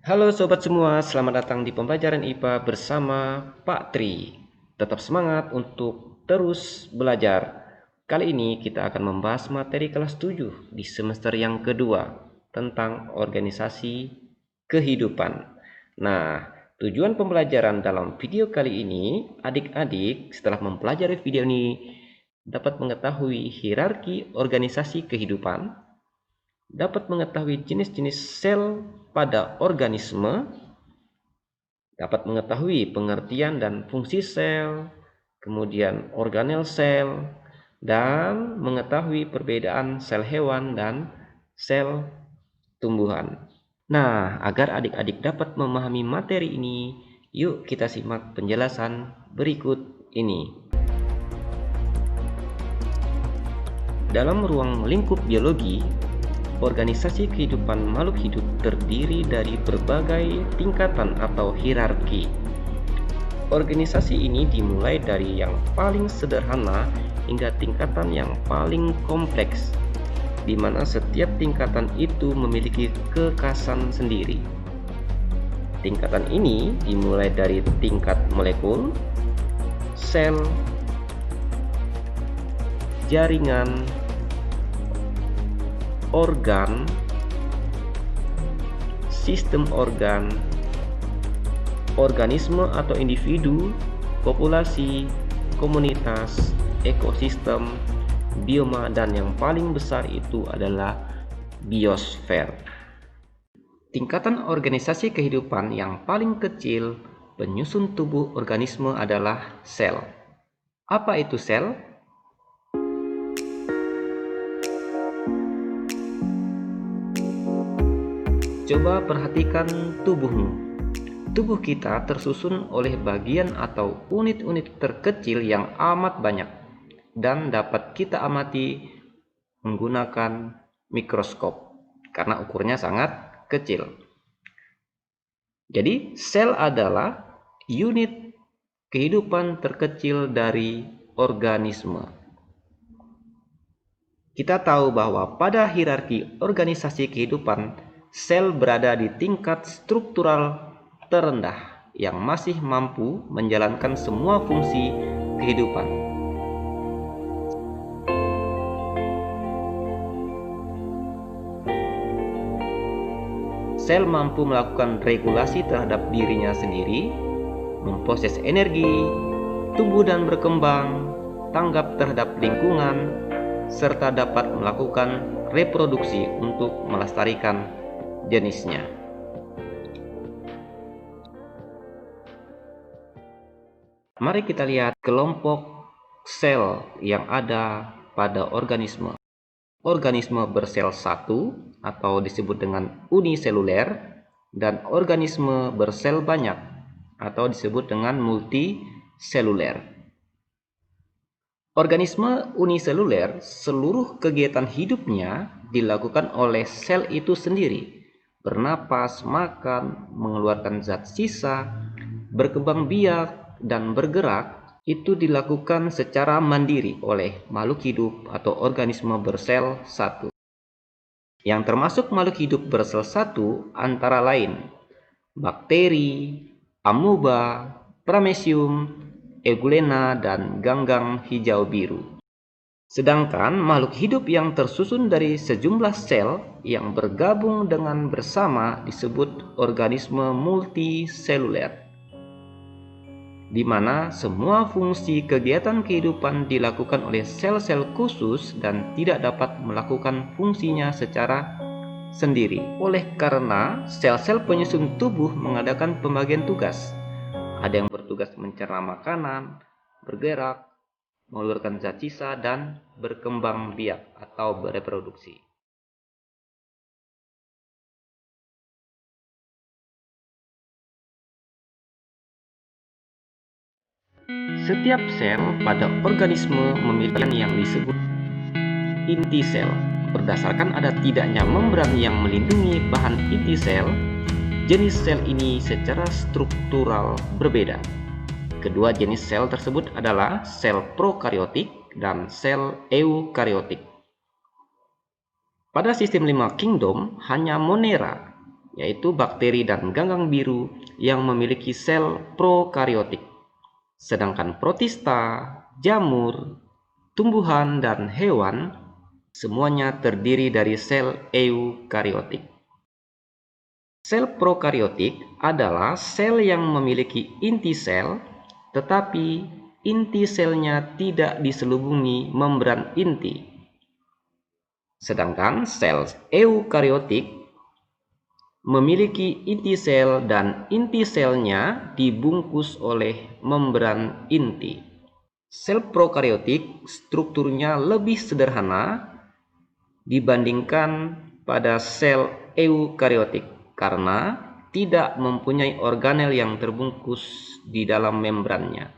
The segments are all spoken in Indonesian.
Halo sobat semua, selamat datang di pembelajaran IPA bersama Pak Tri. Tetap semangat untuk terus belajar. Kali ini kita akan membahas materi kelas 7 di semester yang kedua tentang organisasi kehidupan. Nah, tujuan pembelajaran dalam video kali ini, adik-adik setelah mempelajari video ini dapat mengetahui hierarki organisasi kehidupan, dapat mengetahui jenis-jenis sel pada organisme, dapat mengetahui pengertian dan fungsi sel, kemudian organel sel, dan mengetahui perbedaan sel hewan dan sel tumbuhan. Nah, agar adik-adik dapat memahami materi ini, yuk kita simak penjelasan berikut ini. Dalam ruang lingkup biologi, organisasi kehidupan makhluk hidup terdiri dari berbagai tingkatan atau hierarki. Organisasi ini dimulai dari yang paling sederhana hingga tingkatan yang paling kompleks, di mana setiap tingkatan itu memiliki kekhasan sendiri. Tingkatan ini dimulai dari tingkat molekul, sel, jaringan, organ, sistem organ, organisme atau individu, populasi, komunitas, ekosistem, bioma, dan yang paling besar itu adalah biosfer. Tingkatan organisasi kehidupan yang paling kecil penyusun tubuh organisme adalah sel. Apa itu sel? Coba perhatikan tubuhmu. Tubuh kita tersusun oleh bagian atau unit-unit terkecil yang amat banyak dan dapat kita amati menggunakan mikroskop karena ukurnya sangat kecil. Jadi, sel adalah unit kehidupan terkecil dari organisme. Kita tahu bahwa pada hierarki organisasi kehidupan, sel berada di tingkat struktural terendah yang masih mampu menjalankan semua fungsi kehidupan. Sel mampu melakukan regulasi terhadap dirinya sendiri, memproses energi, tumbuh dan berkembang, tanggap terhadap lingkungan, serta dapat melakukan reproduksi untuk melestarikan jenisnya. Mari kita lihat kelompok sel yang ada pada organisme. Organisme bersel satu atau disebut dengan uniseluler, dan organisme bersel banyak atau disebut dengan multiseluler. Organisme uniseluler, seluruh kegiatan hidupnya dilakukan oleh sel itu sendiri. Bernapas, makan, mengeluarkan zat sisa, berkembang biak, dan bergerak itu dilakukan secara mandiri oleh makhluk hidup atau organisme bersel satu. Yang termasuk makhluk hidup bersel satu antara lain bakteri, amoeba, paramecium, eugulena, dan ganggang hijau biru. Sedangkan makhluk hidup yang tersusun dari sejumlah sel yang bergabung dengan bersama disebut organisme multiseluler, di mana semua fungsi kegiatan kehidupan dilakukan oleh sel-sel khusus dan tidak dapat melakukan fungsinya secara sendiri. Oleh karena sel-sel penyusun tubuh mengadakan pembagian tugas. Ada yang bertugas mencerna makanan, bergerak, mengeluarkan zat sisa, dan berkembang biak atau bereproduksi. Setiap sel pada organisme memiliki yang disebut inti sel. Berdasarkan ada tidaknya membran yang melindungi bahan inti sel, jenis sel ini secara struktural berbeda. Kedua jenis sel tersebut adalah sel prokariotik dan sel eukariotik. Pada sistem 5 kingdom, hanya Monera yaitu bakteri dan ganggang biru yang memiliki sel prokariotik. Sedangkan protista, jamur, tumbuhan, dan hewan semuanya terdiri dari sel eukariotik. Sel prokariotik adalah sel yang memiliki inti sel, tetapi inti selnya tidak diselubungi membran inti. Sedangkan sel eukariotik memiliki inti sel dan inti selnya dibungkus oleh membran inti. Sel prokariotik strukturnya lebih sederhana dibandingkan pada sel eukariotik karena tidak mempunyai organel yang terbungkus di dalam membrannya.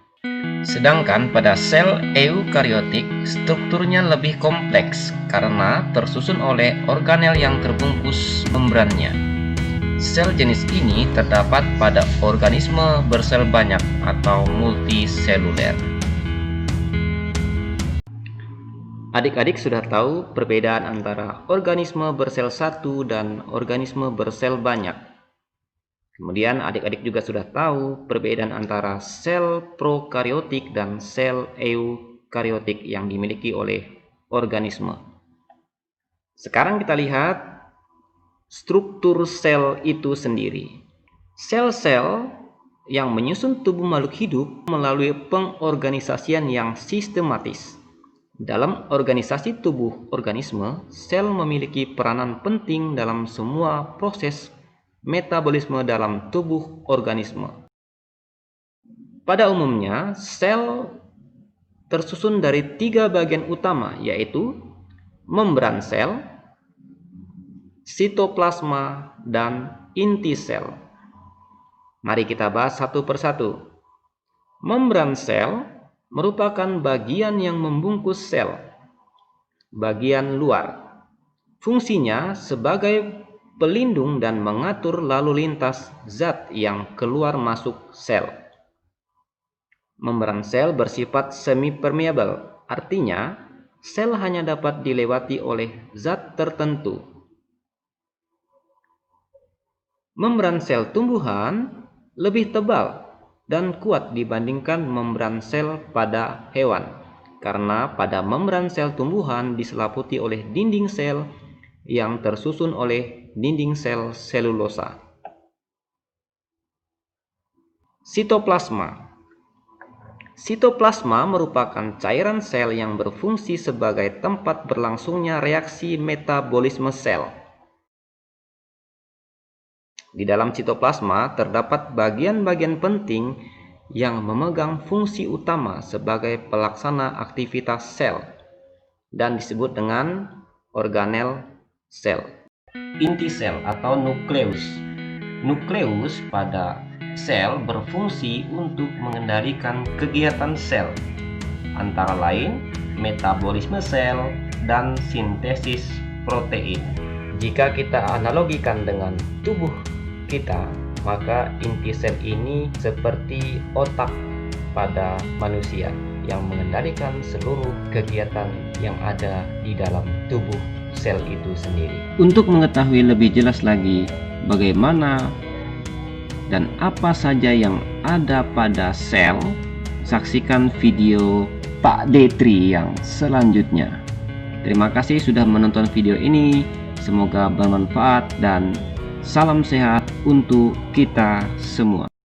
Sedangkan pada sel eukariotik strukturnya lebih kompleks karena tersusun oleh organel yang terbungkus membrannya. Sel jenis ini terdapat pada organisme bersel banyak atau multiseluler. Adik-adik sudah tahu perbedaan antara organisme bersel satu dan organisme bersel banyak. Kemudian adik-adik juga sudah tahu perbedaan antara sel prokariotik dan sel eukariotik yang dimiliki oleh organisme. Sekarang kita lihat struktur sel itu sendiri. Sel-sel yang menyusun tubuh makhluk hidup melalui pengorganisasian yang sistematis. Dalam organisasi tubuh organisme, sel memiliki peranan penting dalam semua proses metabolisme dalam tubuh organisme. Pada umumnya, sel tersusun dari 3 bagian utama, yaitu membran sel, sitoplasma, dan inti sel. Mari kita bahas satu persatu. Membran sel merupakan bagian yang membungkus sel, bagian luar. Fungsinya sebagai pelindung dan mengatur lalu lintas zat yang keluar masuk sel. Membran sel bersifat semi-permeabel, artinya sel hanya dapat dilewati oleh zat tertentu. Membran sel tumbuhan lebih tebal dan kuat dibandingkan membran sel pada hewan, karena pada membran sel tumbuhan diselimuti oleh dinding sel yang tersusun oleh dinding sel selulosa. Sitoplasma. Sitoplasma merupakan cairan sel yang berfungsi sebagai tempat berlangsungnya reaksi metabolisme sel. Di dalam sitoplasma terdapat bagian-bagian penting yang memegang fungsi utama sebagai pelaksana aktivitas sel dan disebut dengan organel sel. Inti sel atau nukleus. Nukleus pada sel berfungsi untuk mengendalikan kegiatan sel, antara lain metabolisme sel dan sintesis protein. Jika kita analogikan dengan tubuh kita, maka inti sel ini seperti otak pada manusia yang mengendalikan seluruh kegiatan yang ada di dalam tubuh sel itu sendiri. Untuk mengetahui lebih jelas lagi bagaimana dan apa saja yang ada pada sel, saksikan video Pak Detri yang selanjutnya. Terima kasih sudah menonton video ini. Semoga bermanfaat dan salam sehat untuk kita semua.